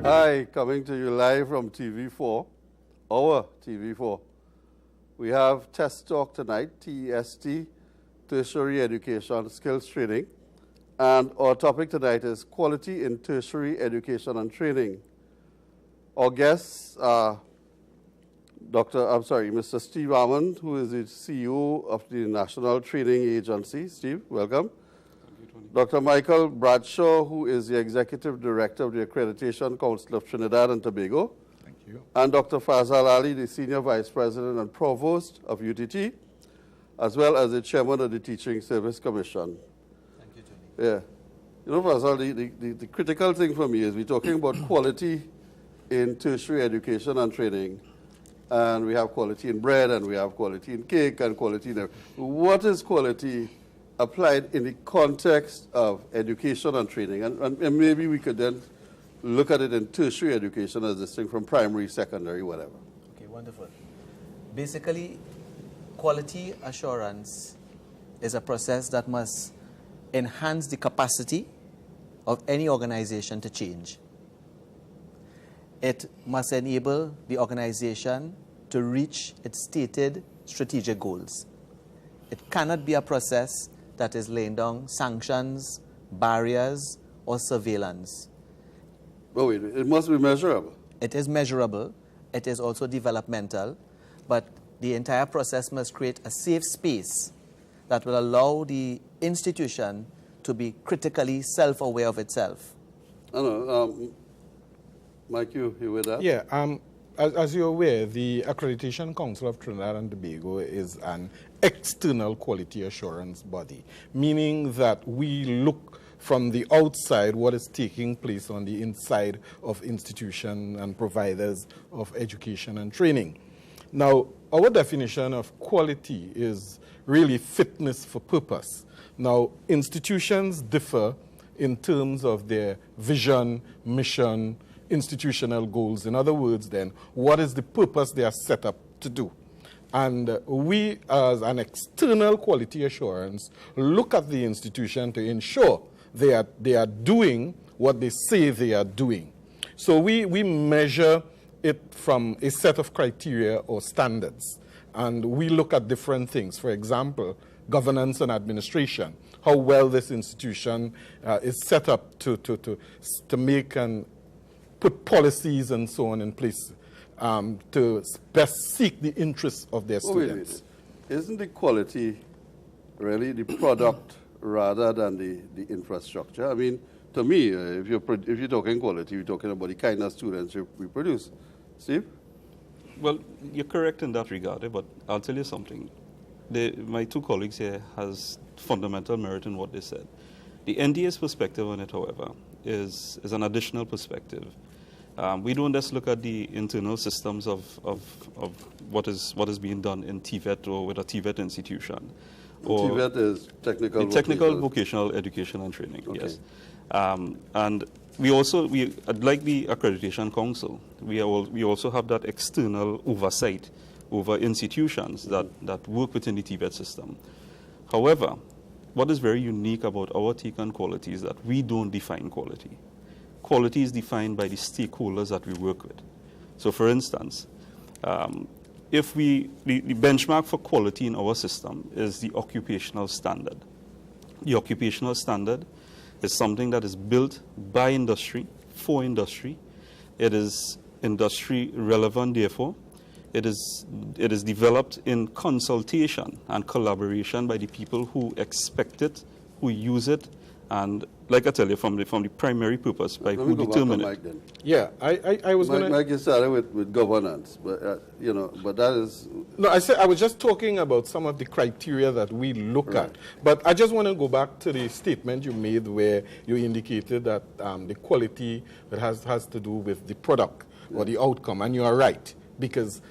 Hi, coming to you live from TV4, our TV4. We have Test Talk tonight, TEST, Tertiary Education Skills Training. And our topic tonight is Quality in Tertiary Education and Training. Our guests are Mr. Steve Armand, who is the CEO of the National Training Agency. Steve, welcome. Dr. Michael Bradshaw, who is the Executive Director of the Accreditation Council of Trinidad and Tobago. Thank you. And Dr. Fazal Ali, the Senior Vice President and Provost of UTT, as well as the Chairman of the Teaching Service Commission. Thank you, Tony. Yeah. You know, Fazal, the critical thing for me is we're talking about quality in tertiary education and training. And we have quality in bread, and we have quality in cake, and quality in... What is quality applied in the context of education and training? And maybe we could then look at it in tertiary education as distinct from primary, secondary, whatever. Okay, wonderful. Basically, quality assurance is a process that must enhance the capacity of any organization to change. It must enable the organization to reach its stated strategic goals. It cannot be a process that is laying down sanctions, barriers, or surveillance. Oh, wait, it must be measurable. It is measurable. It is also developmental. But the entire process must create a safe space that will allow the institution to be critically self-aware of itself. I know. Mike, you with that? Yeah, as you're aware, the Accreditation Council of Trinidad and Tobago is an external quality assurance body, meaning that we look from the outside what is taking place on the inside of institutions and providers of education and training. Now, our definition of quality is really fitness for purpose. Now, institutions differ in terms of their vision, mission, institutional goals. In other words, then, what is the purpose they are set up to do? And we, as an external quality assurance, look at the institution to ensure they are doing what they say they are doing. So we measure it from a set of criteria or standards. And we look at different things. For example, governance and administration, how well this institution is set up to make and put policies and so on in place to best seek the interests of their students. Wait. Isn't the quality really the product rather than the infrastructure? I mean, to me, if you're talking quality, you're talking about the kind of students we produce. Steve? Well, you're correct in that regard, but I'll tell you something. My two colleagues here has fundamental merit in what they said. The NDA's perspective on it, however, is an additional perspective. We don't just look at the internal systems of what is being done in TVET or with a TVET institution. Or TVET is technical vocational education and training. Okay. Yes, and like the Accreditation Council, we also have that external oversight over institutions that work within the TVET system. However, what is very unique about our take on quality is that we don't define quality. Quality is defined by the stakeholders that we work with. So, for instance, the benchmark for quality in our system is the occupational standard. The occupational standard is something that is built by industry, for industry. It is industry relevant, therefore. It is developed in consultation and collaboration by the people who expect it, who use it, and like I tell you, from the primary purpose, by who determine it. Mike, then. Yeah, I was going to... Mike, you started with governance, but, but that is... No, I was just talking about some of the criteria that we look at. But I just want to go back to the statement you made where you indicated that the quality that has to do with the product or the outcome, and you are right, because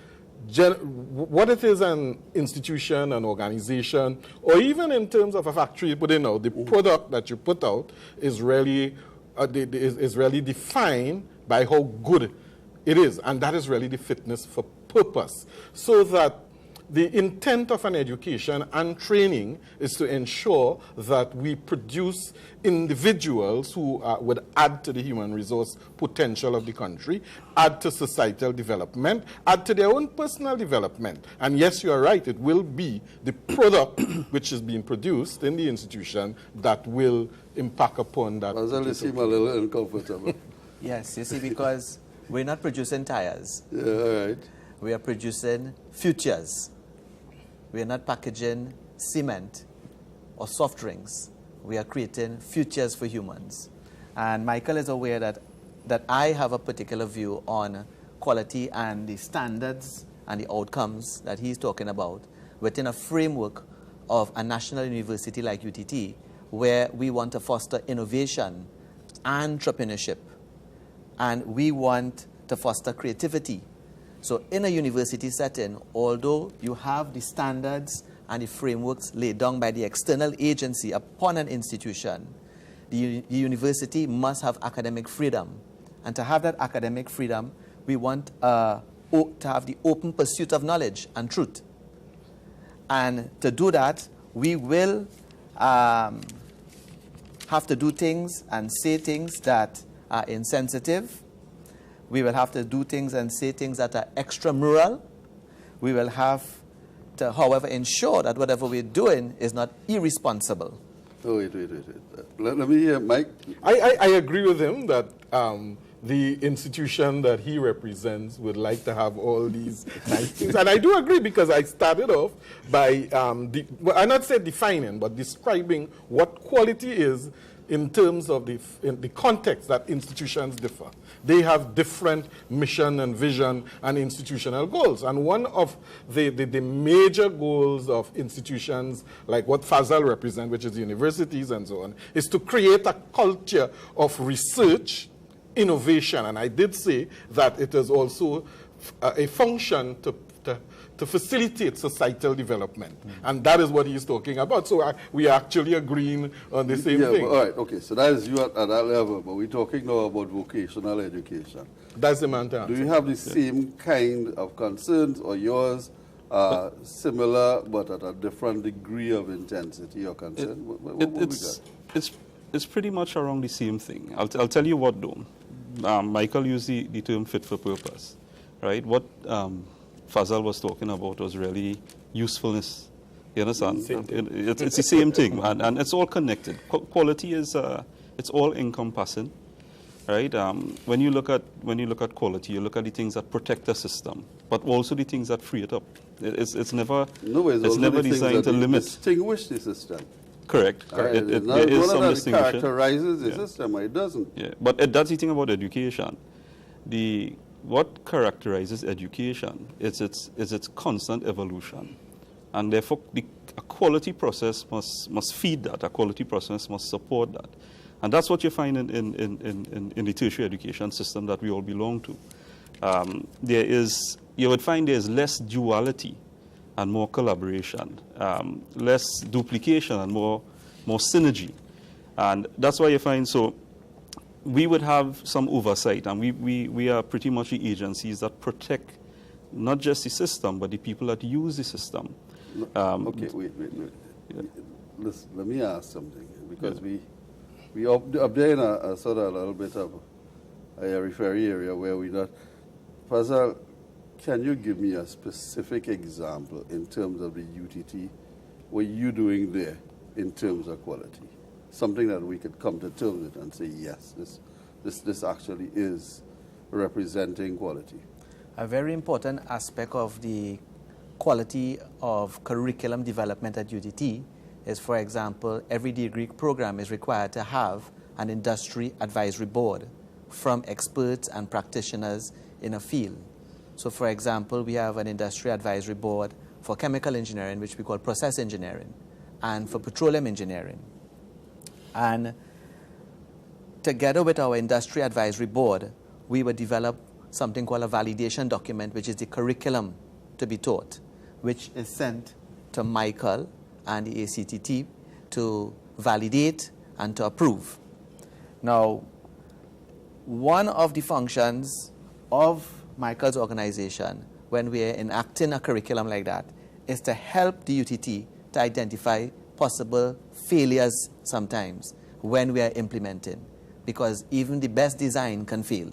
what it is an institution, an organization, or even in terms of a factory putting out, the product that you put out is really defined by how good it is. And that is really the fitness for purpose. So that the intent of an education and training is to ensure that we produce individuals who would add to the human resource potential of the country, add to societal development, add to their own personal development. And yes, you are right, it will be the product which is being produced in the institution that will impact upon that. You seem a little uncomfortable. Yes, you see, because we're not producing tires. Yeah, all right. We are producing futures. We are not packaging cement or soft drinks. We are creating futures for humans. And Michael is aware that I have a particular view on quality and the standards and the outcomes that he's talking about within a framework of a national university like UTT, where we want to foster innovation, entrepreneurship, and we want to foster creativity. So in a university setting, although you have the standards and the frameworks laid down by the external agency upon an institution, the university must have academic freedom. And to have that academic freedom, we want to have the open pursuit of knowledge and truth. And to do that, we will have to do things and say things that are insensitive. We will have to do things and say things that are extramural. We will have to, however, ensure that whatever we're doing is not irresponsible. Oh, wait. Let me hear Mike. I agree with him that the institution that he represents would like to have all these nice things. And I do agree, because I started off by, well, I not say defining, but describing what quality is in terms of in the context that institutions differ. They have different mission and vision and institutional goals. And one of the major goals of institutions like what Fazal represents, which is universities and so on, is to create a culture of research, innovation. And I did say that it is also a function to facilitate societal development. And that is what he's talking about. So we are actually agreeing on the same thing. All right, okay, so that is you at that level, but we're talking now about vocational education. That's the man to answer. Do you have the same kind of concerns, or yours similar but at a different degree of intensity or concern? It's pretty much around the same thing. I'll tell you what though. Michael used the term fit for purpose, right? What Fazal was talking about was really usefulness. You understand? It's the same thing, and it's all connected. Quality is it's all encompassing, right? When you look at quality, you look at the things that protect the system, but also the things that free it up. It's never designed to limit. Distinguish the system. Correct. There is some distinction. Characterizes the system, or it doesn't. Yeah, but that's the thing about education. What characterizes education is its constant evolution, and therefore a quality process must feed that. A quality process must support that, and that's what you find in the tertiary education system that we all belong to. You would find there's less duality and more collaboration, less duplication and more synergy, and that's why you find so. We would have some oversight, and we are pretty much the agencies that protect not just the system, but the people that use the system. Okay, wait. Yeah. Listen, let me ask something, because we up there in a sort of a little bit of a referee area where we not. Fazal, can you give me a specific example in terms of the UTT? What you doing there in terms of quality? Something that we could come to terms with and say, yes, this actually is representing quality. A very important aspect of the quality of curriculum development at UTT is, for example, every degree program is required to have an industry advisory board from experts and practitioners in a field. So, for example, we have an industry advisory board for chemical engineering, which we call process engineering, and for petroleum engineering. And together with our industry advisory board, we would develop something called a validation document, which is the curriculum to be taught, which is sent to Michael and the ACTT to validate and to approve. Now, one of the functions of Michael's organization when we are enacting a curriculum like that is to help the UTT to identify possible failures sometimes when we are implementing, because even the best design can fail.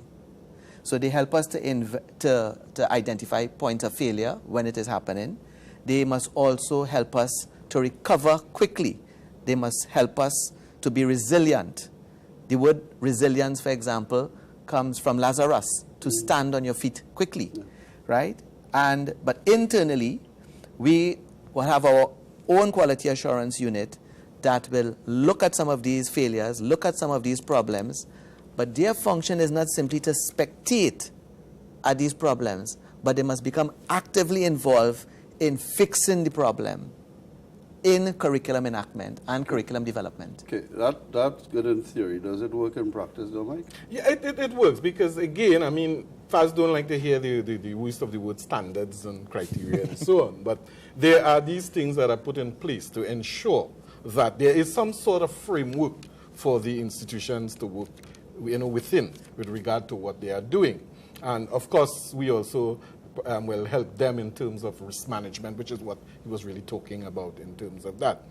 So they help us to identify points of failure when it is happening. They must also help us to recover quickly. They must help us to be resilient. The word resilience, for example, comes from Lazarus, to stand on your feet quickly, right? But internally, we will have our own quality assurance unit that will look at some of these failures, look at some of these problems, but their function is not simply to spectate at these problems, but they must become actively involved in fixing the problem in curriculum enactment and curriculum development. Okay, that's good in theory. Does it work in practice, though, Mike? Yeah, it works because, again, I mean, FAS don't like to hear the use of the word standards and criteria and so on, but there are these things that are put in place to ensure that there is some sort of framework for the institutions to work within with regard to what they are doing. And, of course, we also will help them in terms of risk management, which is what he was really talking about in terms of that.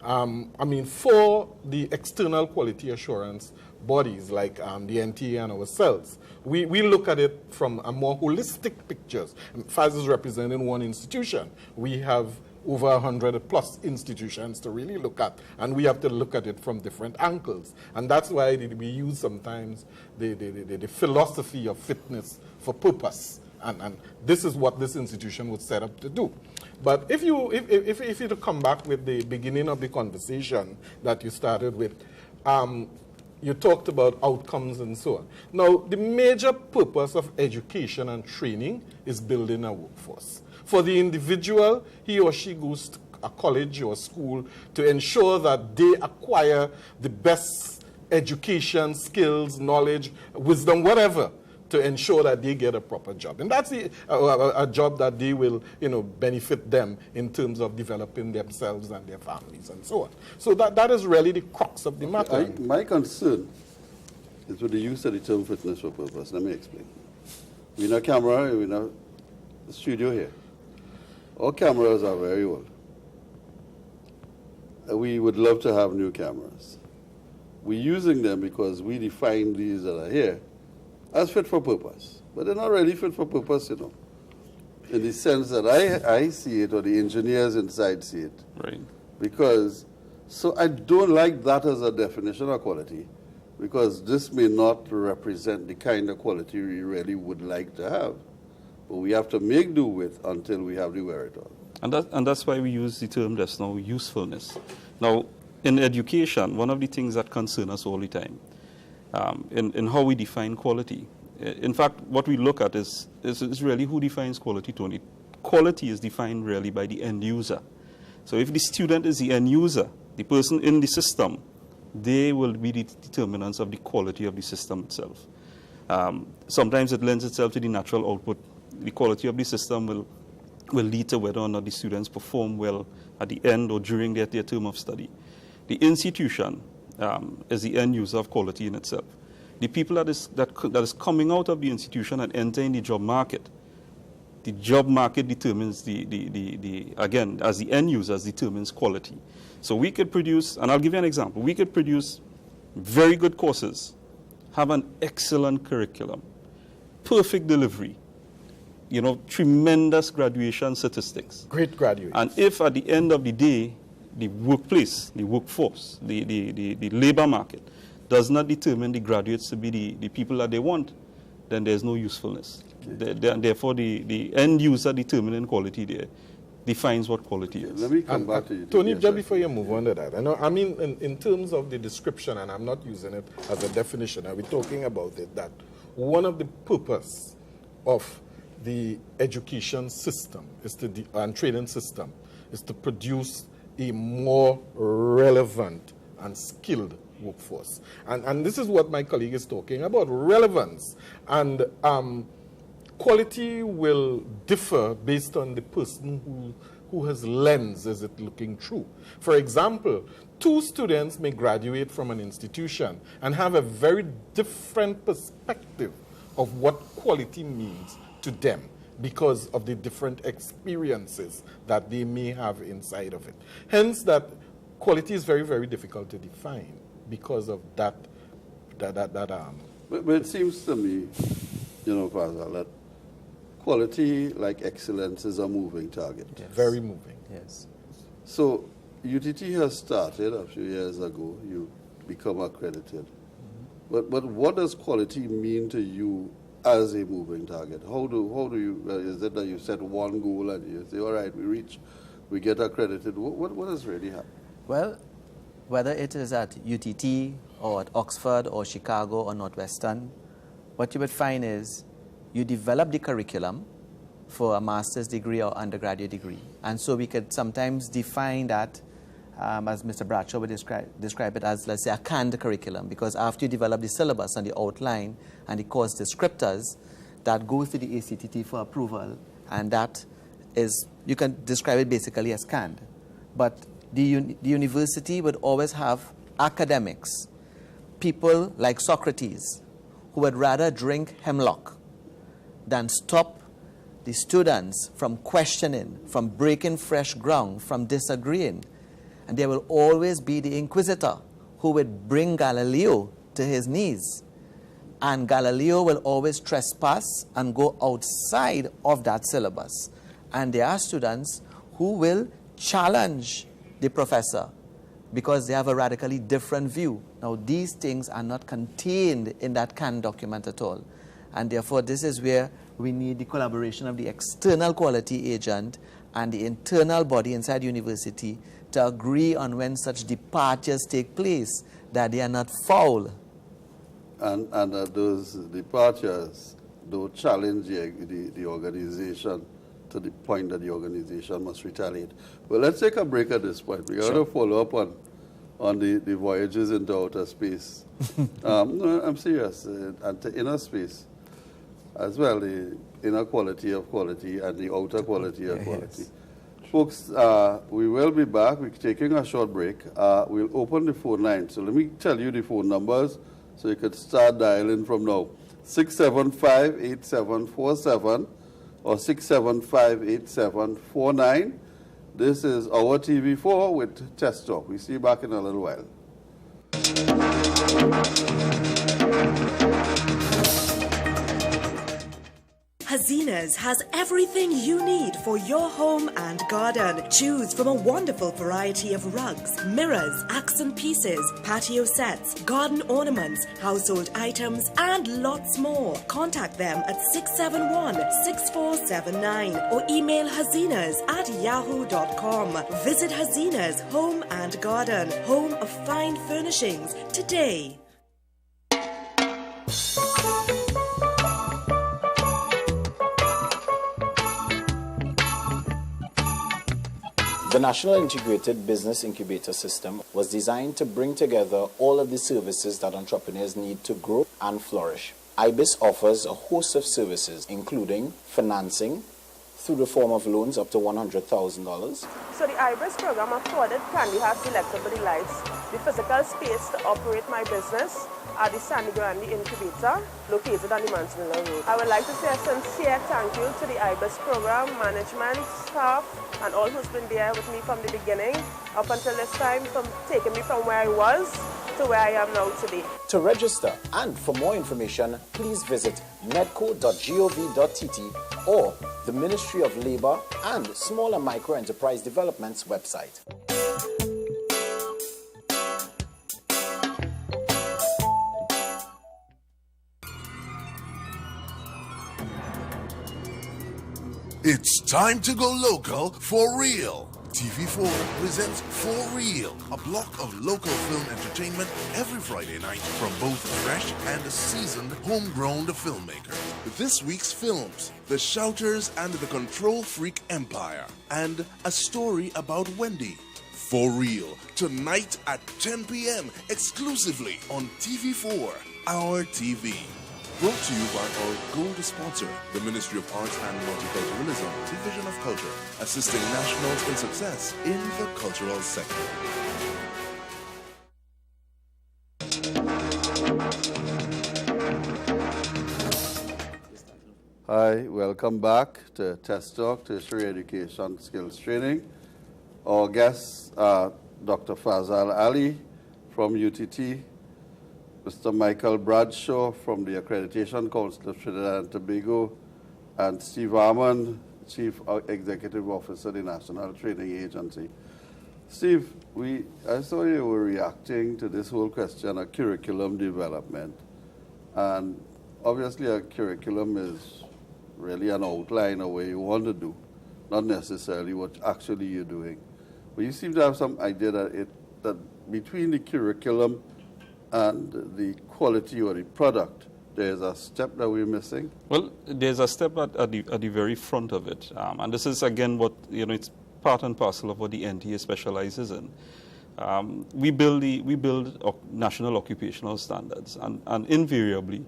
I mean, for the external quality assurance bodies like the NTA and ourselves, we look at it from a more holistic picture. FAS is representing one institution. We have over 100+ institutions to really look at, and we have to look at it from different angles. And that's why we use sometimes the philosophy of fitness for purpose. And this is what this institution was set up to do. But if you to come back with the beginning of the conversation that you started with, you talked about outcomes and so on. Now, the major purpose of education and training is building a workforce. For the individual, he or she goes to a college or school to ensure that they acquire the best education, skills, knowledge, wisdom, whatever, to ensure that they get a proper job. And that's a job that they will, benefit them in terms of developing themselves and their families and so on. So that is really the crux of the matter. My concern is with the use of the term fitness for purpose. Let me explain. We're in a camera, we're in a studio here. Our cameras are very old. We would love to have new cameras. We're using them because we define these that are here as fit for purpose. But they're not really fit for purpose, in the sense that I see it or the engineers inside see it. Right. Because, so I don't like that as a definition of quality, because this may not represent the kind of quality we really would like to have. But we have to make do with until we have the wherewithal. And that's why we use the term just now, usefulness. Now, in education, one of the things that concern us all the time, in how we define quality. In fact, what we look at is really who defines quality, Tony. Quality is defined really by the end user. So if the student is the end user, the person in the system, they will be the determinants of the quality of the system itself. Sometimes it lends itself to the natural output. The quality of the system will lead to whether or not the students perform well at the end or during their term of study. The institution is the end user of quality in itself. The people that is coming out of the institution and entering the job market determines again, as the end users, determines quality. So we could produce, and I'll give you an example, we could produce very good courses, have an excellent curriculum, perfect delivery, tremendous graduation statistics. Great graduates. And if at the end of the day, the workplace, the workforce, the labor market does not determine the graduates to be the people that they want, then there's no usefulness. Therefore, the end user determining quality there defines what quality is. Let me come back to you. Tony, just before you move on to that, I mean, in terms of the description, and I'm not using it as a definition, I'll be talking about it, that one of the purpose of the education system and training system is to produce a more relevant and skilled workforce. And this is what my colleague is talking about, relevance. And quality will differ based on the person who has lens is it looking through. For example, 2 students may graduate from an institution and have a very different perspective of what quality means to them. because of the different experiences that they may have inside of it. Hence, that quality is very, very difficult to define because of that. But it seems to me, Pascal, that quality, like excellence, is a moving target. Yes. Very moving. Yes. So UTT has started a few years ago. You become accredited. But what does quality mean to you as a moving target? How do you, is it that you set one goal and you say, all right, we get accredited? What has really happened? Well, whether it is at UTT or at Oxford or Chicago or Northwestern, what you would find is you develop the curriculum for a master's degree or undergraduate degree. And so we could sometimes define that, as Mr. Bradshaw would describe it as, let's say, a canned curriculum, because after you develop the syllabus and the outline and the course descriptors, that goes to the ACTT for approval, and that is, you can describe it basically as canned. But the university would always have academics, people like Socrates, who would rather drink hemlock than stop the students from questioning, from breaking fresh ground, from disagreeing. And there will always be the inquisitor who would bring Galileo to his knees. And Galileo will always trespass and go outside of that syllabus. And there are students who will challenge the professor because they have a radically different view. Now, these things are not contained in that canned document at all. And therefore, this is where we need the collaboration of the external quality agent and the internal body inside the university to agree on when such departures take place, that they are not foul. And that those departures don't challenge the organization to the point that the organization must retaliate. Well, let's take a break at this point. We're going to follow up on the voyages into outer space. No, I'm serious. And to inner space as well, the inner quality of quality and the outer quality of quality. Yes. Folks, we will be back. We're taking a short break. We'll open the phone line. So let me tell you the phone numbers so you could start dialing from now. 675-8747 or 675-8749. This is our TV4 with Test Talk. We'll see you back in a little while. Hazinas has everything you need for your home and garden. Choose from a wonderful variety of rugs, mirrors, accent pieces, patio sets, garden ornaments, household items, and lots more. Contact them at 671-6479 or email hazinas@yahoo.com. Visit Hazinas Home and Garden, home of fine furnishings, today. The National Integrated Business Incubator System was designed to bring together all of the services that entrepreneurs need to grow and flourish. IBIS offers a host of services, including financing through the form of loans up to $100,000. So the IBIS program afforded Candy has selected the lights, the physical space to operate my business at the Sandy Grande Incubator, located on the Manzanilla Road. I would like to say a sincere thank you to the IBIS program, management, staff, and all who's been there with me from the beginning up until this time, from taking me from where I was to where I am now today. To register and for more information, please visit medco.gov.tt or the Ministry of Labor and Small and Micro Enterprise Development's website. It's time to go local for real. TV4 presents For Real, a block of local film entertainment every Friday night from both fresh and seasoned homegrown filmmakers. This week's films, The Shouters and the Control Freak Empire, and A Story About Wendy. For Real, tonight at 10 p.m. exclusively on TV4, our TV. Brought to you by our gold sponsor, the Ministry of Arts and Multiculturalism, Division of Culture, assisting nationals in success in the cultural sector. Hi, welcome back to Test Talk, Tertiary Education Skills Training. Our guests are Dr. Fazal Ali from UTT, Mr. Michael Bradshaw from the Accreditation Council of Trinidad and Tobago, and Steve Armand, Chief Executive Officer of the National Training Agency. Steve, I saw you were reacting to this whole question of curriculum development. And obviously a curriculum is really an outline of what you want to do, not necessarily what actually you're doing. But you seem to have some idea that between the curriculum and the quality or the product, there's a step that we're missing? Well, there's a step at the very front of it. And this is, again, what, it's part and parcel of what the NTA specializes in. We build national occupational standards, and invariably,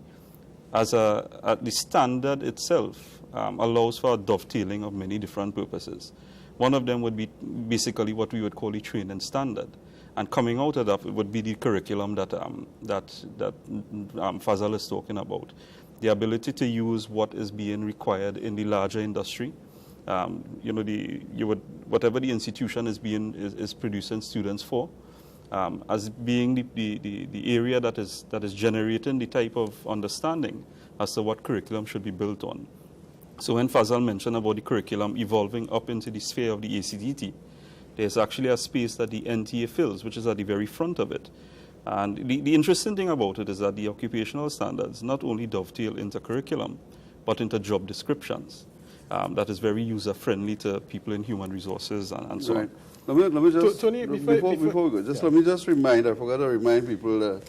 the standard itself allows for a dovetailing of many different purposes. One of them would be basically what we would call the training standard, and coming out of that would be the curriculum that Fazal is talking about, the ability to use what is being required in the larger industry. Whatever the institution is producing students for, as being the area that is generating the type of understanding as to what curriculum should be built on. So when Fazal mentioned about the curriculum evolving up into the sphere of the ACDT, there's actually a space that the NTA fills, which is at the very front of it. And the interesting thing about it is that the occupational standards not only dovetail into curriculum, but into job descriptions. That is very user-friendly to people in human resources and so on. Let me just, Tony, before we go, let me just remind, I forgot to remind people that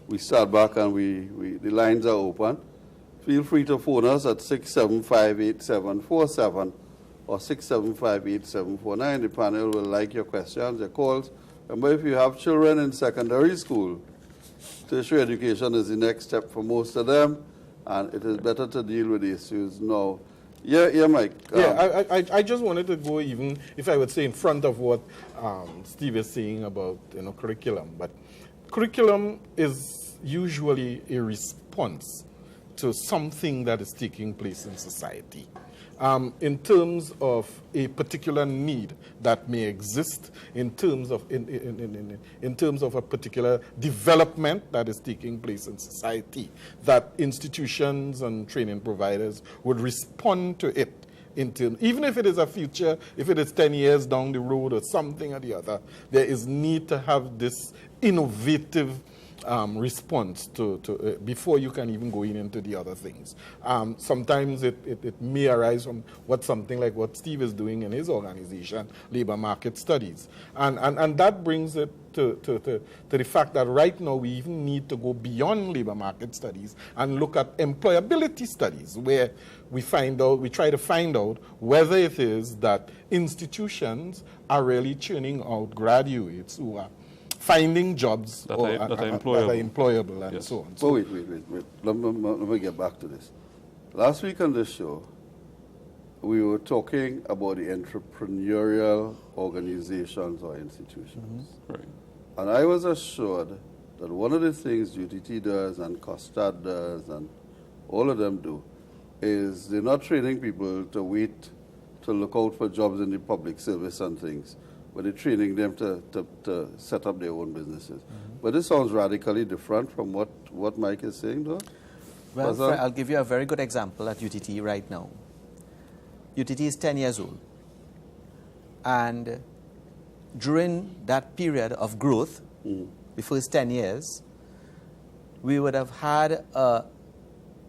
we start back and the lines are open. Feel free to phone us at 675-8747 or 675-8749. The panel will like your questions, your calls. Remember, if you have children in secondary school, tertiary education is the next step for most of them, and it is better to deal with the issues now. Yeah, Mike. I just wanted to go even, if I would say, in front of what Steve is saying about curriculum. But curriculum is usually a response to something that is taking place in society. In terms of a particular need that may exist, in terms of a particular development that is taking place in society, that institutions and training providers would respond to it. Even if it is a future, if it is 10 years down the road or something or the other, there is need to have this innovative response to before you can even go into the other things. Sometimes it may arise from something like what Steve is doing in his organization, Labor Market Studies. And that brings it to the fact that right now we even need to go beyond labor market studies and look at employability studies, where we try to find out whether it is that institutions are really churning out graduates who are finding jobs that are employable and so on. So wait. Let me get back to this. Last week on this show, we were talking about the entrepreneurial organizations or institutions. Mm-hmm. Right. And I was assured that one of the things UTT does and COSTAD does and all of them do is they're not training people to wait to look out for jobs in the public service and things, but they're training them to set up their own businesses. Mm-hmm. But this sounds radically different from what Mike is saying, though. Well, I'll give you a very good example at UTT right now. UTT is 10 years old. And during that period of growth, the first 10 years, we would have had a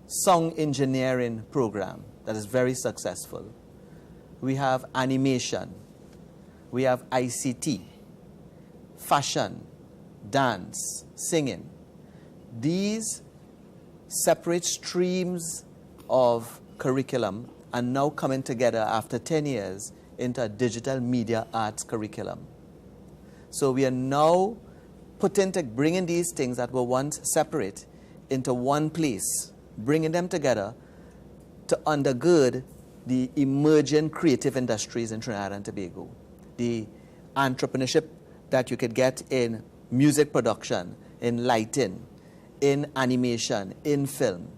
sound engineering program that is very successful. We have animation. We have ICT, fashion, dance, singing. These separate streams of curriculum are now coming together after 10 years into a digital media arts curriculum. So we are now bringing these things that were once separate into one place, bringing them together to undergird the emerging creative industries in Trinidad and Tobago. The entrepreneurship that you could get in music production, in lighting, in animation, in film.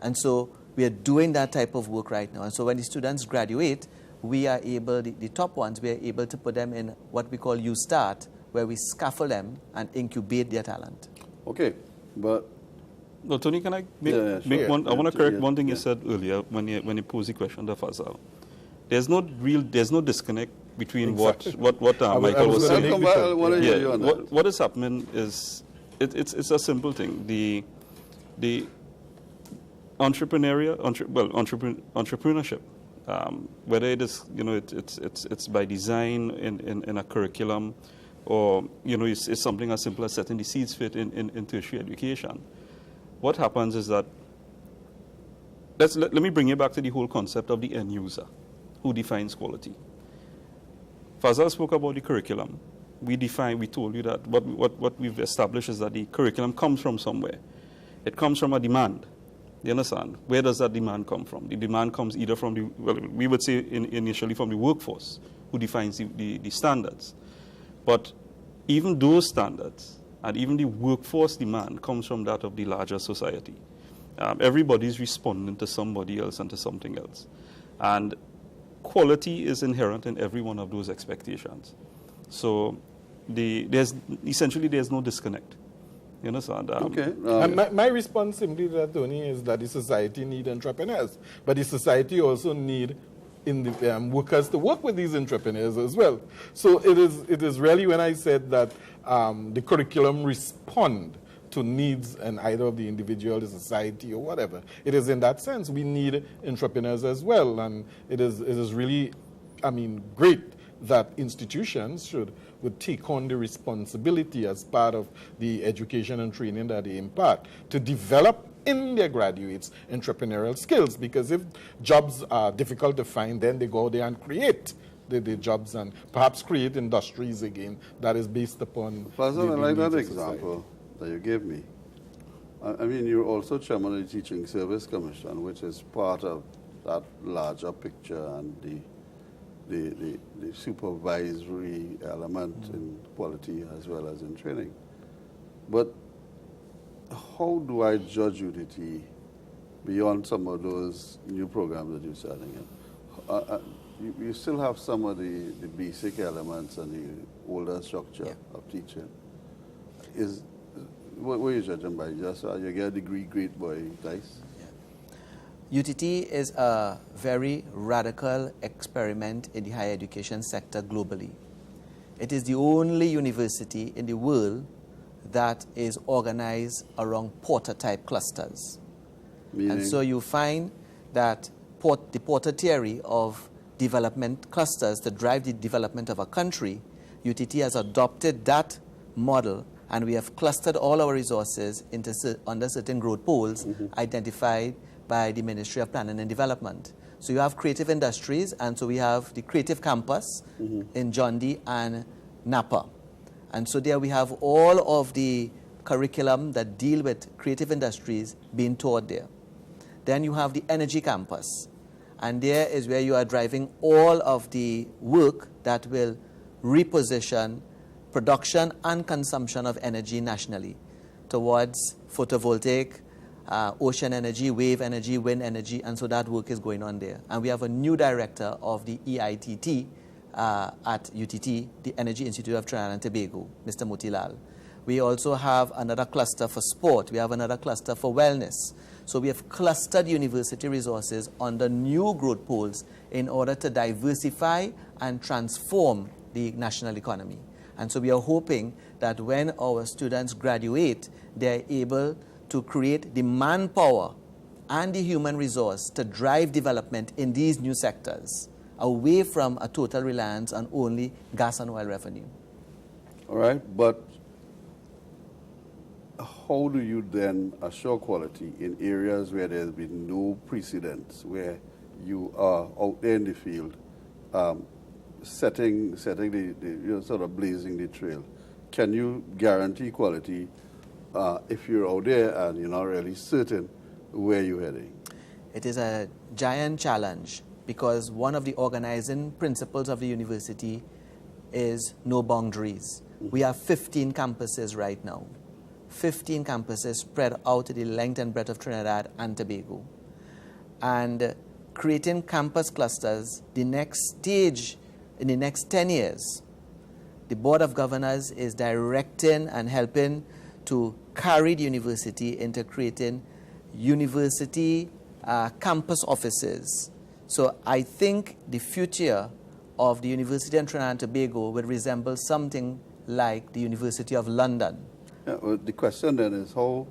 And so We are doing that type of work right now. And so when the students graduate, we are able, the top ones, we are able to put them in what we call U-Start, where we scaffold them and incubate their talent. Okay, but... No, Tony, can I make one? I want to correct one thing you said earlier when you posed the question to Fazal. There's no disconnect between what Michael was saying. What is happening is it's a simple thing. The entrepreneurship, whether it is it's by design in a curriculum, or it's something as simple as setting the seeds fit in tertiary education. What happens is that let me bring you back to the whole concept of the end user, who defines quality. Fazal spoke about the curriculum. We told you that what we've established is that the curriculum comes from somewhere. It comes from a demand. You understand? Where does that demand come from? The demand comes either from we would say initially from the workforce, who defines the standards. But even those standards and even the workforce demand comes from that of the larger society. Everybody's responding to somebody else and to something else. And quality is inherent in every one of those expectations. So there's no disconnect. You understand? And my response simply to that, Tony, is that the society needs entrepreneurs, but the society also needs workers to work with these entrepreneurs as well. So it is really when I said that the curriculum respond to needs and either of the individual, the society, or whatever. It is in that sense we need entrepreneurs as well, and it is really, great that institutions would take on the responsibility as part of the education and training that they impart to develop in their graduates entrepreneurial skills, because if jobs are difficult to find, then they go there and create the jobs and perhaps create industries again that is based upon Fazal, I like that example that you gave me. You're also chairman of the Teaching Service Commission, which is part of that larger picture and the supervisory element in quality as well as in training. But how do I judge UTT beyond some of those new programs that you're setting up? You still have some of the basic elements and the older structure of teaching. What are you judging by? Just you get a degree, great boy, nice? UTT is a very radical experiment in the higher education sector globally. It is the only university in the world that is organized around Porter-type clusters. Meaning? And so you find that the Porter theory of development clusters to drive the development of a country, UTT has adopted that model, and we have clustered all our resources under certain growth poles identified by the Ministry of Planning and Development. So you have creative industries, and so we have the creative campus in Jondi and Napa. And so there we have all of the curriculum that deal with creative industries being taught there. Then you have the energy campus. And there is where you are driving all of the work that will reposition production and consumption of energy nationally towards photovoltaic, ocean energy, wave energy, wind energy, and so that work is going on there. And we have a new director of the EITT at UTT, the Energy Institute of Trinidad and Tobago, Mr. Motilal. We also have another cluster for sport. We have another cluster for wellness. So we have clustered university resources under new growth poles in order to diversify and transform the national economy. And so we are hoping that when our students graduate, they're able to create the manpower and the human resource to drive development in these new sectors, away from a total reliance on only gas and oil revenue. All right, but how do you then assure quality in areas where there's been no precedents, where you are out there in the field, setting the sort of blazing the trail? Can you guarantee quality if you're out there and you're not really certain where you're heading? It is a giant challenge, because one of the organizing principles of the university is no boundaries. We have 15 campuses right now. 15 campuses spread out to the length and breadth of Trinidad and Tobago. and creating campus clusters, the next stage in the next 10 years, the Board of Governors is directing and helping to carry the university into creating university campus offices. So I think the future of the University of Trinidad and Tobago would resemble something like the University of London. Yeah, well, the question then is how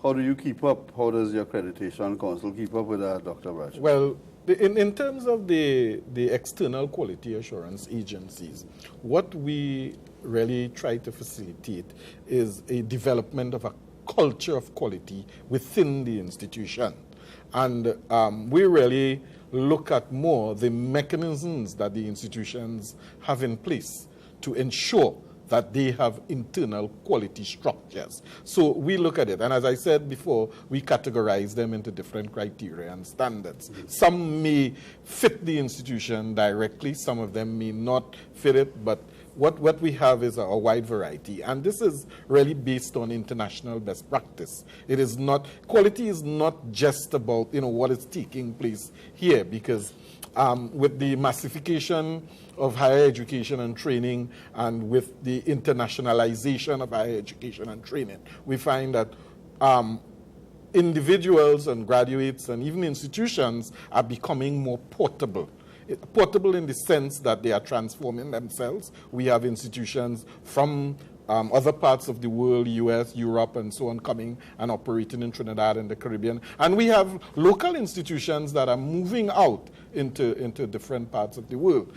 do you keep up? How does your accreditation council keep up with that, Dr. Bradshaw? Well, in terms of the external quality assurance agencies, what we really try to facilitate is a development of a culture of quality within the institution. And we really look at more the mechanisms that the institutions have in place to ensure that they have internal quality structures. So we look at it, and as I said before, we categorize them into different criteria and standards. Some may fit the institution directly, some of them may not fit it, but what we have is a wide variety. And this is really based on international best practice. It is not, quality is not just about, what is taking place here, because with the massification of higher education and training and with the internationalization of higher education and training, we find that individuals and graduates and even institutions are becoming more portable. Portable in the sense that they are transforming themselves. We have institutions from other parts of the world, US, Europe, and so on, coming and operating in Trinidad and the Caribbean. And we have local institutions that are moving out into different parts of the world.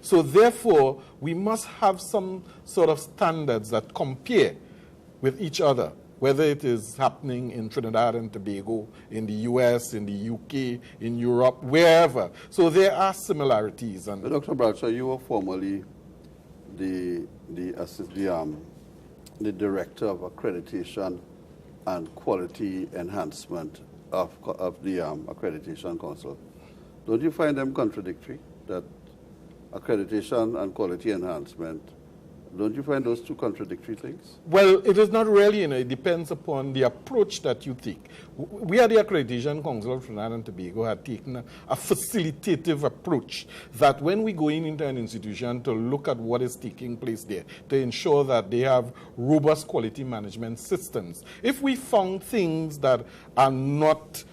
So therefore, we must have some sort of standards that compare with each other, whether it is happening in Trinidad and Tobago, in the US, in the UK, in Europe, wherever. So there are similarities. And Dr. Bradshaw, you were formerly the director of accreditation and quality enhancement of the Accreditation Council. Don't you find them contradictory, that accreditation and quality enhancement? Don't you find those two contradictory things? Well, it is not really, it depends upon the approach that you take. We at the Accreditation Council of Trinidad and Tobago had taken a facilitative approach that when we go into an institution to look at what is taking place there, to ensure that they have robust quality management systems. If we found things that are not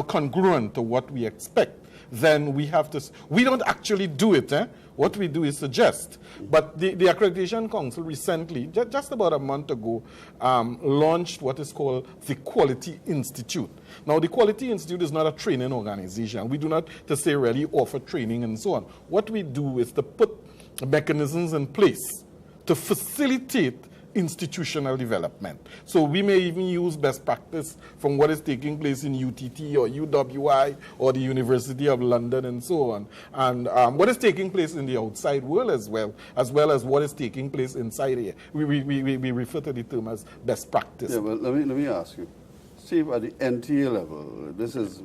congruent to what we expect, then we have to, we don't actually do it. What we do is suggest. But the Accreditation Council recently, just about a month ago, launched what is called the Quality Institute. Now, the Quality Institute is not a training organization. We do not, to say, really offer training and so on. What we do is to put mechanisms in place to facilitate institutional development. So we may even use best practice from what is taking place in UTT or UWI or the University of London and so on. And what is taking place in the outside world as well as what is taking place inside here. We refer to the term as best practice. Yeah, but let me ask you. See, at the NTA level, this is,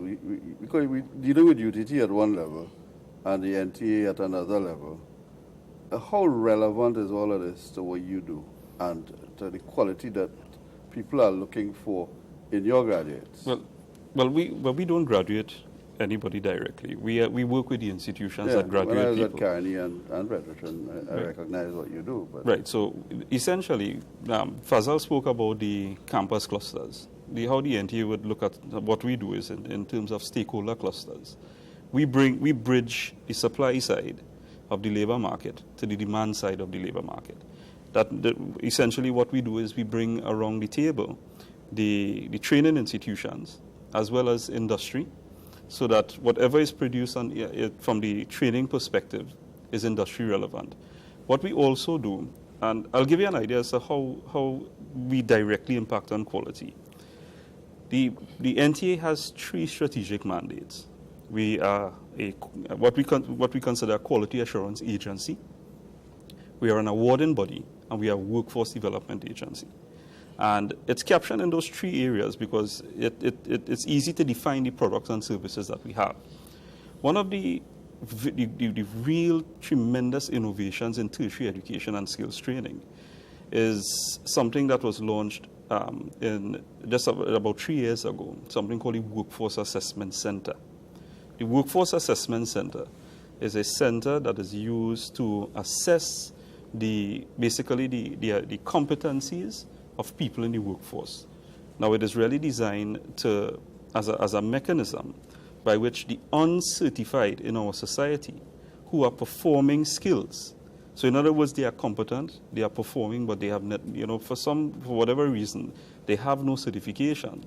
because we're dealing with UTT at one level and the NTA at another level. How relevant is all of this to what you do and to the quality that people are looking for in your graduates? Well, we don't graduate anybody directly. We work with the institutions that graduate when I was people. at Carney and Redriton, I recognize what you do. But Right. So essentially, Fazal spoke about the campus clusters. How the NTA would look at what we do is in terms of stakeholder clusters. We bridge the supply side of the labor market to the demand side of the labor market. Essentially what we do is we bring around the table the training institutions as well as industry, so that whatever is produced from the training perspective is industry relevant. What we also do, and I'll give you an idea as to how we directly impact on quality. The NTA has 3 strategic mandates. We are what we consider a quality assurance agency. We are an awarding body, and we are a workforce development agency. And it's captured in those 3 areas because it's easy to define the products and services that we have. One of the real tremendous innovations in tertiary education and skills training is something that was launched in just about 3 years ago, something called the Workforce Assessment Center. The Workforce Assessment Center is a center that is used to assess basically the competencies of people in the workforce. Now, it is really designed as a mechanism by which the uncertified in our society who are performing skills. So in other words, they are competent, they are performing, but they have not, for whatever reason, they have no certification.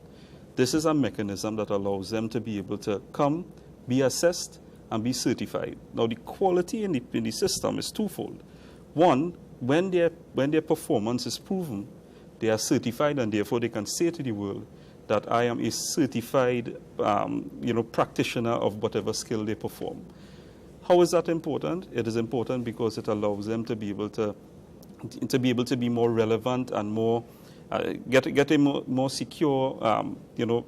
This is a mechanism that allows them to be able to come, be assessed, and be certified. Now, the quality in the system is twofold. One, when their performance is proven, they are certified, and therefore they can say to the world that I am a certified, practitioner of whatever skill they perform. How is that important? It is important because it allows them to be able to be more relevant and more get a more secure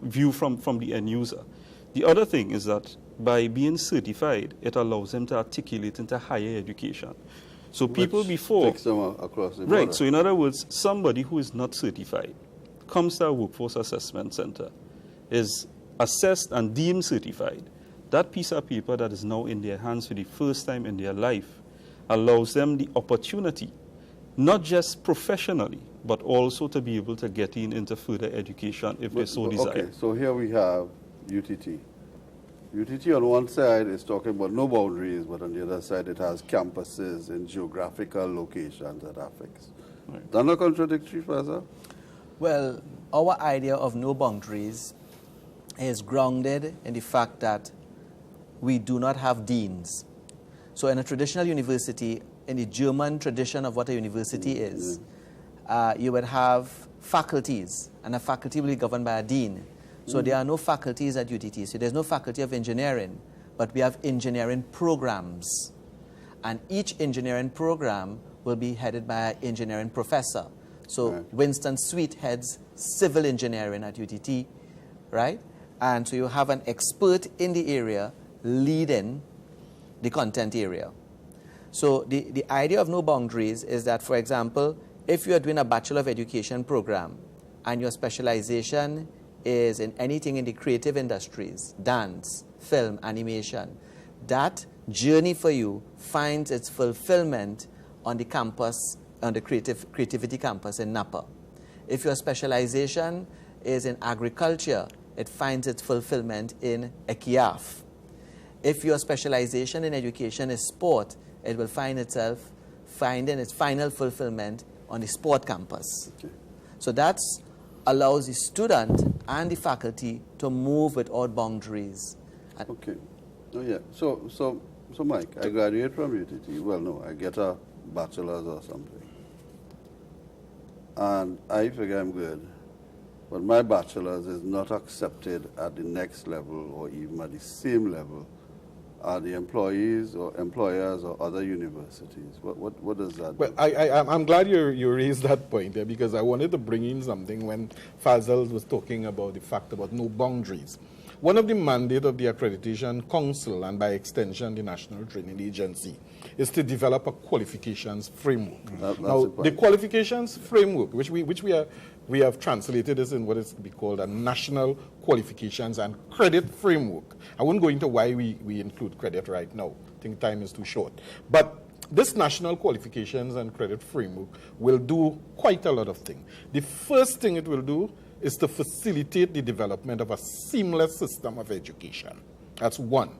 view from the end user. The other thing is that by being certified, it allows them to articulate into higher education. So people before takes them across the border. Right. So in other words, somebody who is not certified comes to our Workforce Assessment Center, is assessed and deemed certified. That piece of paper that is now in their hands for the first time in their life allows them the opportunity, not just professionally, but also to be able to get into further education if they so desire. Okay, so here we have UTT. UTT on one side is talking about no boundaries, but on the other side it has campuses in geographical locations that are fixed. Right. That's not contradictory, Faisal? Well, our idea of no boundaries is grounded in the fact that we do not have deans. So in a traditional university, in the German tradition of what a university is, you would have faculties, and a faculty will be governed by a dean. So there are no faculties at UTT. So there's no faculty of engineering, but we have engineering programs. And each engineering program will be headed by an engineering professor. So Winston Sweet heads civil engineering at UTT, right? And so you have an expert in the area leading the content area. So the idea of no boundaries is that, for example, if you are doing a Bachelor of Education program and your specialization is in anything in the creative industries, dance, film, animation, that journey for you finds its fulfillment on the campus, on the creativity campus in Napa. If your specialization is in agriculture, it finds its fulfillment in EKIAF. If your specialization in education is sport, it will find itself finding its final fulfillment on the sport campus. Okay. So that allows the student and the faculty to move without boundaries. Okay. Oh yeah. So Mike, I graduate from UTT. Well, no, I get a bachelor's or something, and I figure I'm good. But my bachelor's is not accepted at the next level or even at the same level are the employees or employers or other universities. What does that well, do? I'm glad you raised that point there, because I wanted to bring in something when Fazal was talking about the fact about no boundaries. One of the mandates of the Accreditation Council, and by extension the National Training Agency, is to develop a qualifications framework. Now, the qualifications framework, which we have translated as in what is to be called a National Qualifications and Credit Framework. I won't go into why we include credit right now. I think time is too short. But this National Qualifications and Credit Framework will do quite a lot of things. The first thing it will do is to facilitate the development of a seamless system of education. That's one.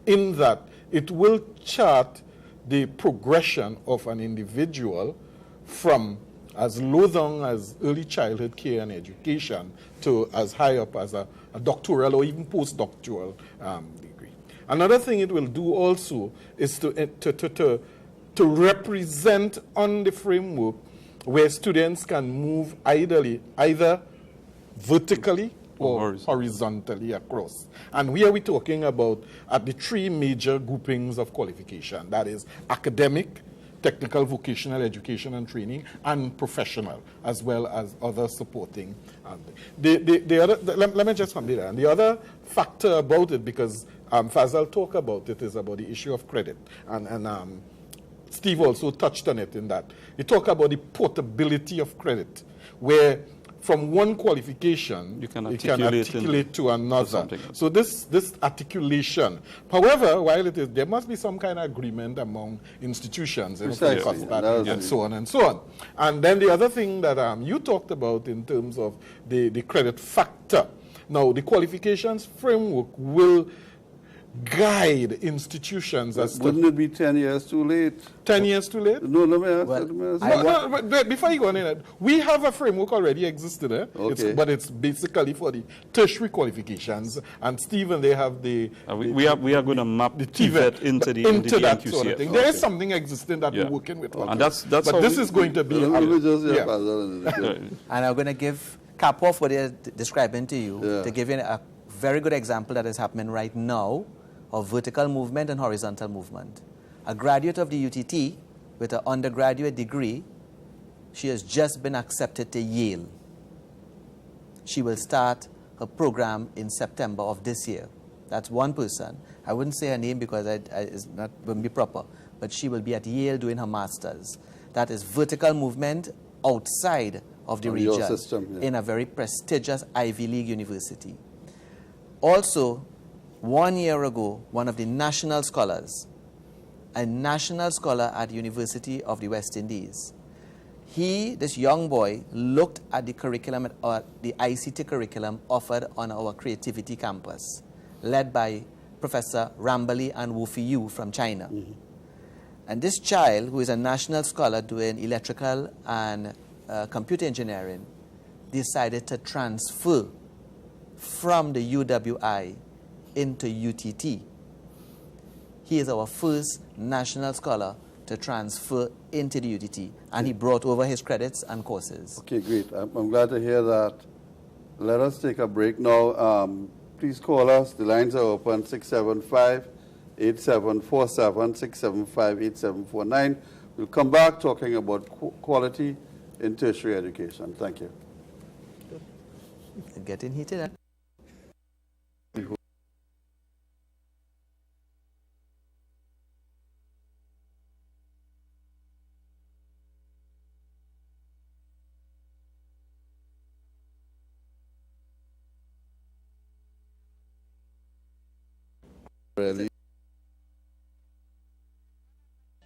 In that, it will chart the progression of an individual from as low down as early childhood care and education to as high up as a doctoral or even postdoctoral degree. Another thing it will do also is to represent on the framework where students can move either vertically or horizontally across. And here we're talking about at the three major groupings of qualification. That is academic, technical, vocational education and training, and professional, as well as other supporting. Let me just complete that. And the other factor about it, because Fazal talked about it, is about the issue of credit. And Steve also touched on it in that. You talk about the portability of credit, where from one qualification, you can articulate to another. So this articulation, however, while it is, there must be some kind of agreement among institutions, and so on and so on. And then the other thing that you talked about in terms of the credit factor. Now, the qualifications framework will guide institutions as Wouldn't it be 10 years too late? 10 years too late? No, let me ask. But before you go on in, we have a framework already existing, Okay. but it's basically for the tertiary qualifications. And Stephen, they have the... we are going to map the TVET into the that NQCF. sort of thing. There is something existing that we're working with. And that's but this is going to be... And I'm going to cap off what they're describing to you to give you a very good example that is happening right now of vertical movement and horizontal movement. A graduate of the UTT with an undergraduate degree, she has just been accepted to Yale. She will start her program in September of this year. That's one person. I wouldn't say her name because wouldn't be proper, but she will be at Yale doing her master's. That is vertical movement outside of the region system, in a very prestigious Ivy League university. Also, 1 year ago, one of the national scholars, a national scholar at the University of the West Indies, this young boy, looked at the curriculum, or the ICT curriculum offered on our creativity campus, led by Professor Rambali and Wufi Yu from China. And this child, who is a national scholar doing electrical and computer engineering, decided to transfer from the UWI into UTT. He is our first national scholar to transfer into the UTT, and he brought over his credits and courses. Okay, great. I'm glad to hear that. Let us take a break now. Please call us. The lines are open, 675-8747, 675-8749. We'll come back talking about quality in tertiary education. Thank you. It's getting heated up. Really?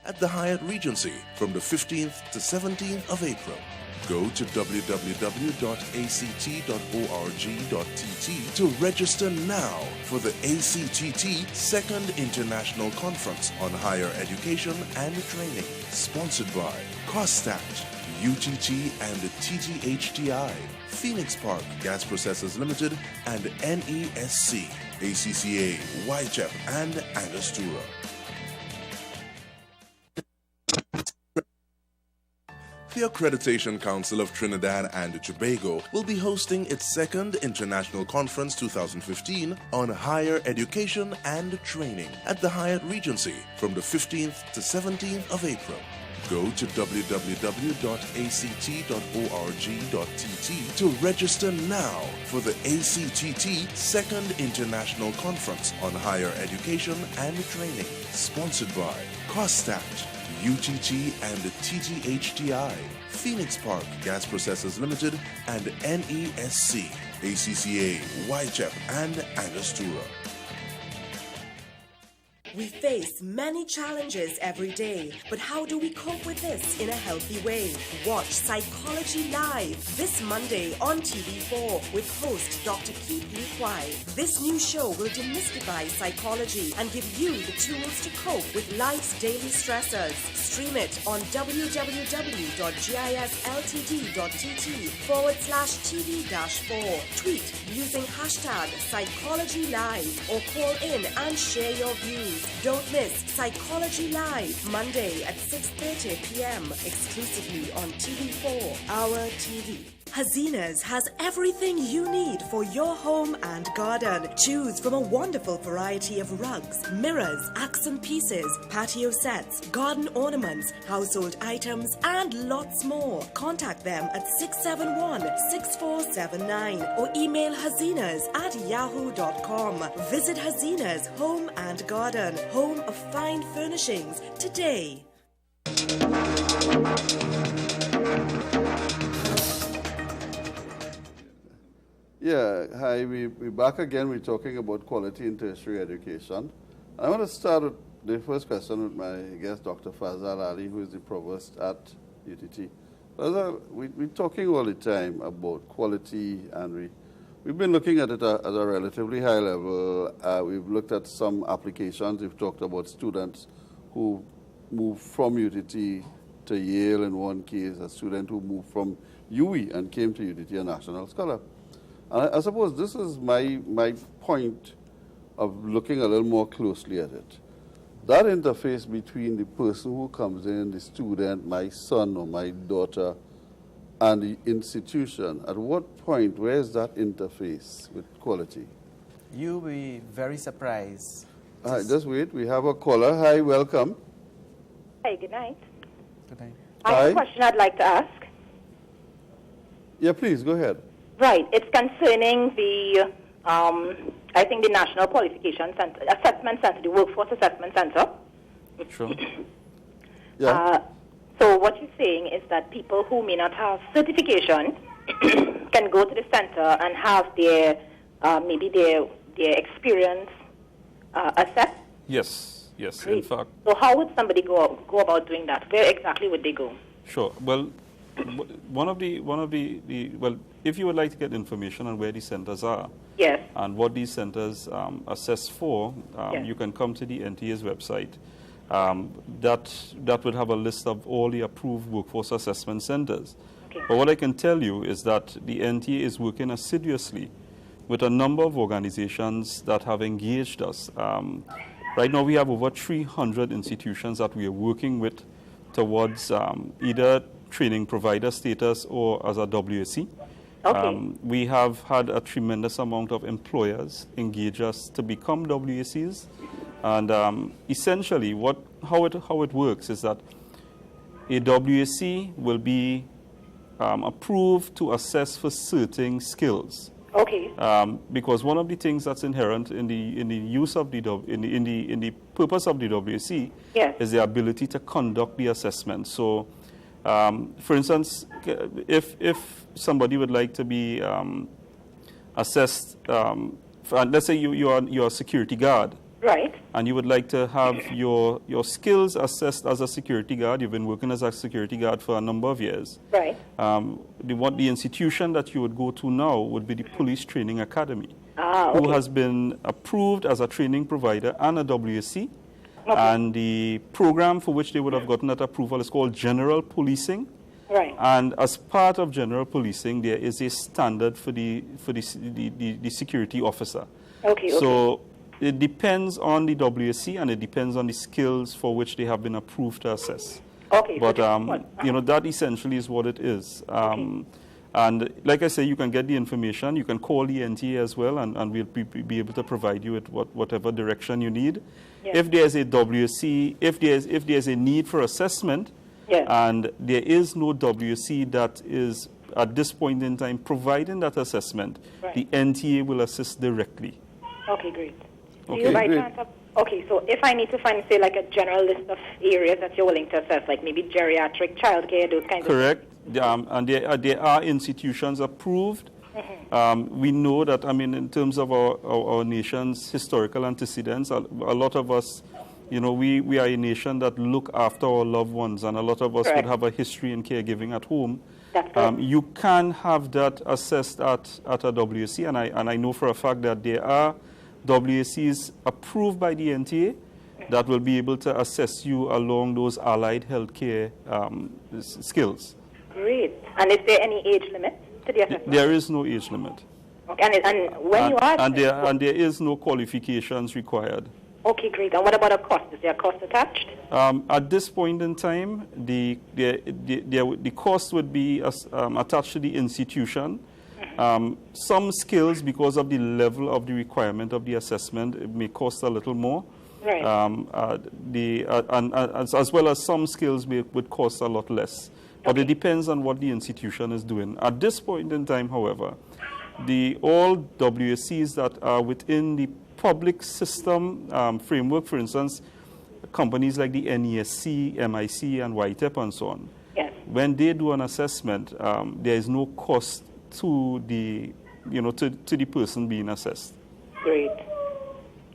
At the Hyatt Regency from the 15th to 17th of April. Go to www.act.org.tt to register now for the ACTT Second International Conference on Higher Education and Training, sponsored by COSTAT, UTT and TGHTI, Phoenix Park Gas Processors Limited, and NESC, ACCA, YCHEP, and Angostura. The Accreditation Council of Trinidad and Tobago will be hosting its second International Conference 2015 on Higher Education and Training at the Hyatt Regency from the 15th to 17th of April. Go to www.act.org.tt to register now for the ACTT Second International Conference on Higher Education and Training, sponsored by COSTAT, UTT and TGHTI, Phoenix Park Gas Processors Limited, and NESC, ACCA, YCHEP, and Angostura. We face many challenges every day, but how do we cope with this in a healthy way? Watch Psychology Live this Monday on TV4 with host Dr. Keith Lee Kwai. This new show will demystify psychology and give you the tools to cope with life's daily stressors. Stream it on www.gisltd.tt/TV-4. Tweet using hashtag Psychology Live or call in and share your views. Don't miss Psychology Live, Monday at 6:30 p.m. exclusively on TV4, Our TV. Hazina's has everything you need for your home and garden. Choose from a wonderful variety of rugs, mirrors, accent pieces, patio sets, garden ornaments, household items, and lots more. Contact them at 671-6479 or email hazinas@yahoo.com. Visit Hazina's Home and Garden, home of fine furnishings, today. Yeah, hi, we're back again. We're talking about quality in tertiary education. I want to start with the first question with my guest, Dr. Fazal Ali, who is the provost at UTT. Fazal, we're talking all the time about quality, and we've been looking at it at a relatively high level. We've looked at some applications. We've talked about students who moved from UTT to Yale in one case, a student who moved from UE and came to UTT, a national scholar. And I suppose this is my point of looking a little more closely at it. That interface between the person who comes in, the student, my son or my daughter, and the institution, at what point, where is that interface with quality? You'll be very surprised. Hi, just wait, we have a caller. Hi, welcome. Hey, good night. Good night. I have Hi. a question I'd like to ask. Yeah, please, go ahead. Right, it's concerning the, I think the National Qualification Center, Assessment Center, the Workforce Assessment Center. Sure. Yeah. So what you're saying is that people who may not have certification can go to the center and have their, maybe their experience assessed? Yes, yes, Great. in fact. So how would somebody go about doing that? Where exactly would they go? Sure. Well, well, if you would like to get information on where these centers are, Yes. and what these centers assess for, Yes. you can come to the NTA's website. That would have a list of all the approved workforce assessment centers. Okay. But what I can tell you is that the NTA is working assiduously with a number of organizations that have engaged us. Right now we have over 300 institutions that we are working with towards either training provider status or as a WAC. Okay. We have had a tremendous amount of employers engage us to become WACs. And essentially how it works is that a WAC will be approved to assess for certain skills. Okay. Because one of the things that's inherent in the use of in the purpose of the WAC Yes. is the ability to conduct the assessment. So, for instance, if somebody would like to be assessed, let's say you're a security guard. Right. And you would like to have your skills assessed as a security guard. You've been working as a security guard for a number of years. Right. The institution that you would go to now would be the Police Training Academy, Okay. who has been approved as a training provider and a WAC. And the program for which they would have gotten that approval is called General Policing. Right. And as part of General Policing, there is a standard for the security officer. Okay. So it depends on the WAC and it depends on the skills for which they have been approved to assess. Okay. But so that essentially is what it is. And like I say, you can get the information. You can call the NTA as well, and we'll be able to provide you with whatever direction you need. Yes. If there's a WAC, if there's a need for assessment, Yes. and there is no WAC that is at this point in time providing that assessment, Right. the NTA will assist directly. Okay, great. Do Okay, you by great. chance have, okay, so if I need to find, say, like a general list of areas that you're willing to assess, like maybe geriatric, childcare, those kinds Correct. And there are institutions approved. We know that, in terms of our nation's historical antecedents, a lot of us, we are a nation that look after our loved ones, and a lot of us Correct. would have a history in caregiving at home. That's correct. You can have that assessed at a WAC, and I know for a fact that there are WACs approved by the NTA that will be able to assess you along those allied healthcare skills. Great. And is there any age limit to the assessment? There is no age limit. Okay, and when you are... And there is no qualifications required. Okay, great. And what about a cost? Is there a cost attached? At this point in time, the cost would be attached to the institution. Some skills, because of the level of the requirement of the assessment, it may cost a little more. Right. As well as some skills would cost a lot less. But it depends on what the institution is doing. At this point in time, however, all WACs that are within the public system framework, for instance, companies like the NESC, MIC, and YTEP and so on, Yes. when they do an assessment, there is no cost to the, to the person being assessed. Great.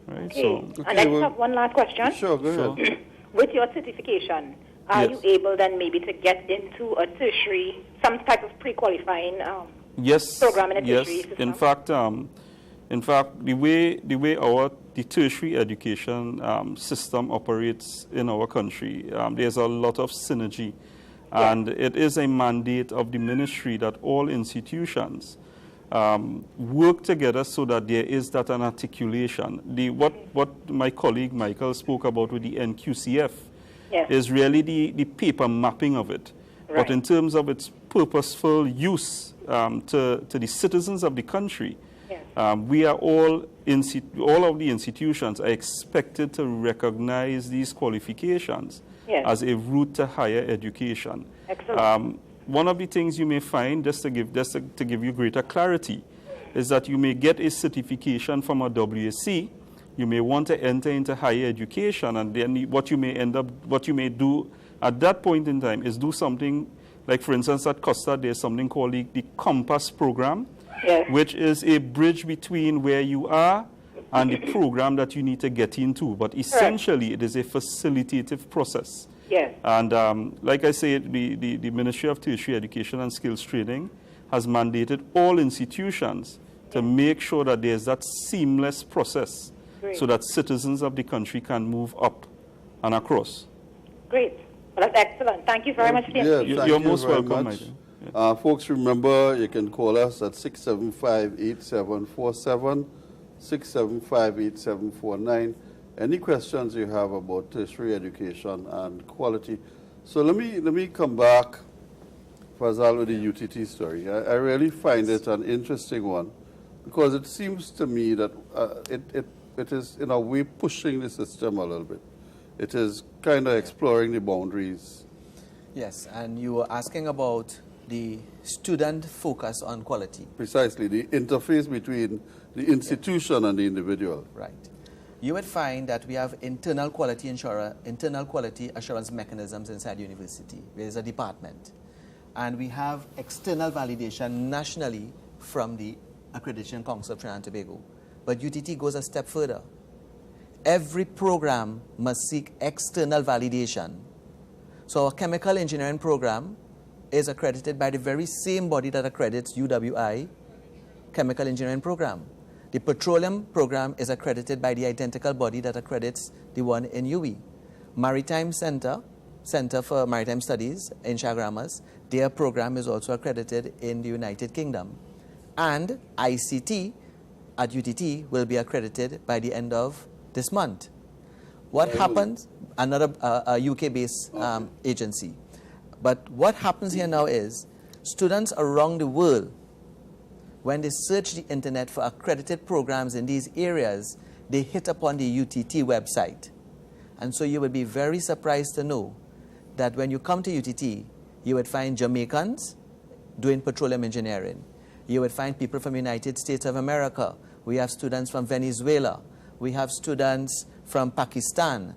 Right? Okay. So, And I just have one last question. Sure, go ahead. With your certification, are Yes. you able then maybe to get into a tertiary, some type of pre-qualifying yes, program in a yes. tertiary system? In fact, the way the tertiary education system operates in our country, there's a lot of synergy, and it is a mandate of the ministry that all institutions work together so that there is that an articulation. What my colleague Michael spoke about with the NQCF is really the paper mapping of it. Right. But in terms of its purposeful use to the citizens of the country, we are all of the institutions are expected to recognize these qualifications as a route to higher education. Excellent. One of the things you may find, just to give you greater clarity, is that you may get a certification from a WSC. You may want to enter into higher education, and then what you may do at that point in time is do something like, for instance, at Costa, there's something called the Compass program, which is a bridge between where you are and the program that you need to get into. But essentially, it is a facilitative process. Yes. And like I said, the Ministry of Tertiary Education and Skills Training has mandated all institutions to make sure that there's that seamless process so that citizens of the country can move up and across. Great. Well, that's excellent. Thank you very much for the information. You're most welcome, Michael. Folks, remember, you can call us at 675-8747, 675-8749. Any questions you have about tertiary education and quality. So let me come back, Fazal, with the UTT story. I really find it an interesting one because it seems to me that it is, in a way, pushing the system a little bit. It is kind of exploring the boundaries. Yes, and you were asking about the student focus on quality. Precisely, the interface between the institution and the individual. Right. You would find that we have internal quality assurance mechanisms inside the university. There is a department. And we have external validation nationally from the Accreditation Council of Trinidad and Tobago. But UTT goes a step further. Every program must seek external validation. So our chemical engineering program is accredited by the very same body that accredits UWI chemical engineering program. The petroleum program is accredited by the identical body that accredits the one in UE. Maritime Center for Maritime Studies in Chaguaramas, their program is also accredited in the United Kingdom. And ICT at UTT will be accredited by the end of this month. What happens? Another UK-based agency. But what happens here now is students around the world, when they search the internet for accredited programs in these areas, they hit upon the UTT website. And so you would be very surprised to know that when you come to UTT, you would find Jamaicans doing petroleum engineering. You would find people from the United States of America. We have students from Venezuela. We have students from Pakistan.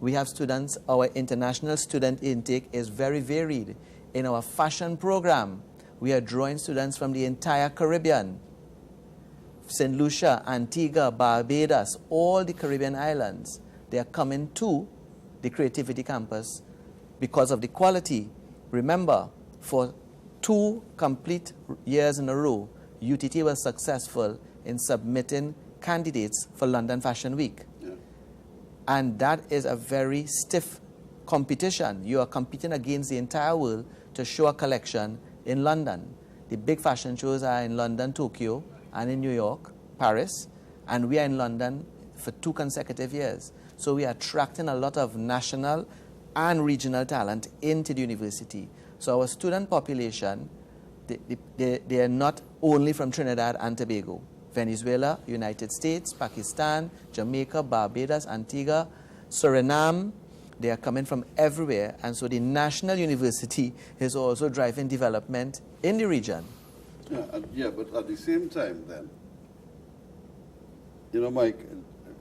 We have students, our international student intake is very varied. In our fashion program, we are drawing students from the entire Caribbean. St. Lucia, Antigua, Barbados, all the Caribbean islands, they are coming to the Creativity Campus because of the quality. Remember, for 2 complete years in a row, UTT was successful in submitting candidates for London Fashion Week. And that is a very stiff competition. You are competing against the entire world to show a collection in London. The big fashion shows are in London, Tokyo, and in New York, Paris, and we are in London for 2 consecutive years. So we are attracting a lot of national and regional talent into the university. So our student population, they are not only from Trinidad and Tobago. Venezuela, United States, Pakistan, Jamaica, Barbados, Antigua, Suriname, they are coming from everywhere. And so the national university is also driving development in the region. Yeah, but at the same time then, you know, Mike,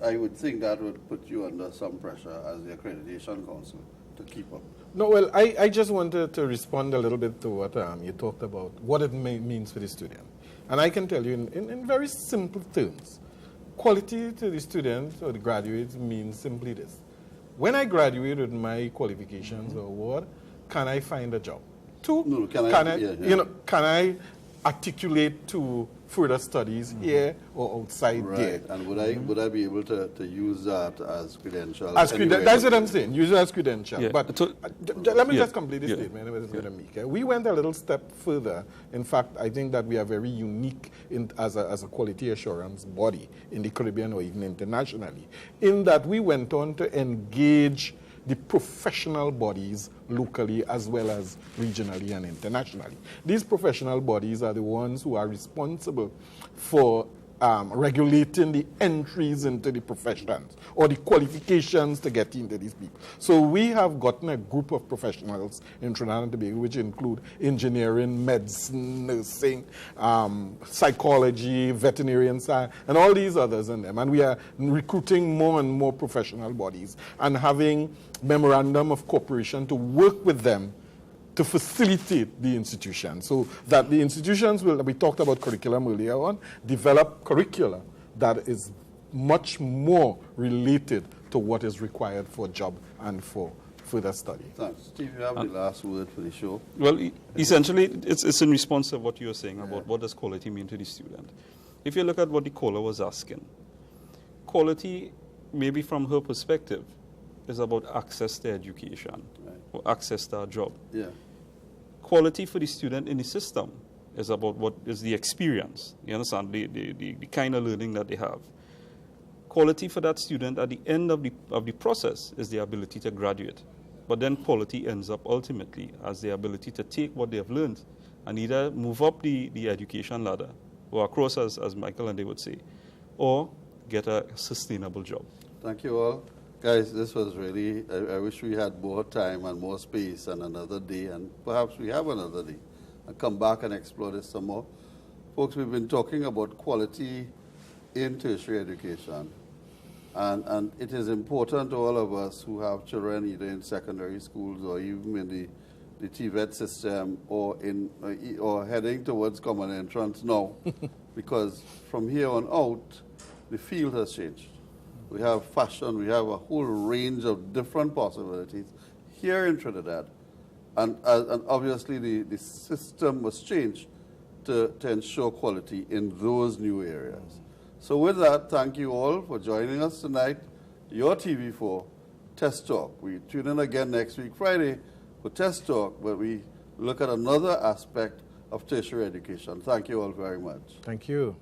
I would think that would put you under some pressure as the Accreditation Council to keep up. No, well, I just wanted to respond a little bit to what you talked about, what it means for the student. And I can tell you in very simple terms, quality to the student or the graduates means simply this. When I graduate with my qualifications or award, can I find a job? Two, can I articulate to further studies here or outside there? And would I be able to use that as credentials? That's what I'm saying. Use it as credentials. Yeah. But let me just complete this statement. We went a little step further. In fact, I think that we are very unique as a quality assurance body in the Caribbean or even internationally, in that we went on to engage the professional bodies locally as well as regionally and internationally. These professional bodies are the ones who are responsible for regulating the entries into the professions or the qualifications to get into these people. So we have gotten a group of professionals in Trinidad and Tobago which include engineering, medicine, nursing, psychology, veterinarian science, and all these others in them. And we are recruiting more and more professional bodies and having memorandum of cooperation to work with them to facilitate the institution, so that the institutions will, we talked about curriculum earlier on, develop curricula that is much more related to what is required for a job and for further study. Thanks. Steve, you have the last word for the show. Well, essentially, it's in response to what you were saying about what does quality mean to the student. If you look at what the caller was asking, quality, maybe from her perspective, is about access to education or access to a job. Yeah. Quality for the student in the system is about what is the experience, you understand, the kind of learning that they have. Quality for that student at the end of the process is the ability to graduate. But then quality ends up ultimately as the ability to take what they have learned and either move up the education ladder or across, as Michael and they would say, or get a sustainable job. Thank you all. Guys, this was really, I wish we had more time and more space and another day, and perhaps we have another day, and come back and explore this some more. Folks, we've been talking about quality in tertiary education, and it is important to all of us who have children either in secondary schools or even in the TVET system or heading towards common entrance now, because from here on out, the field has changed. We have fashion, we have a whole range of different possibilities here in Trinidad. And obviously the system was changed to ensure quality in those new areas. So with that, thank you all for joining us tonight. Your TV4 Test Talk. We tune in again next week, Friday, for Test Talk, where we look at another aspect of tertiary education. Thank you all very much. Thank you.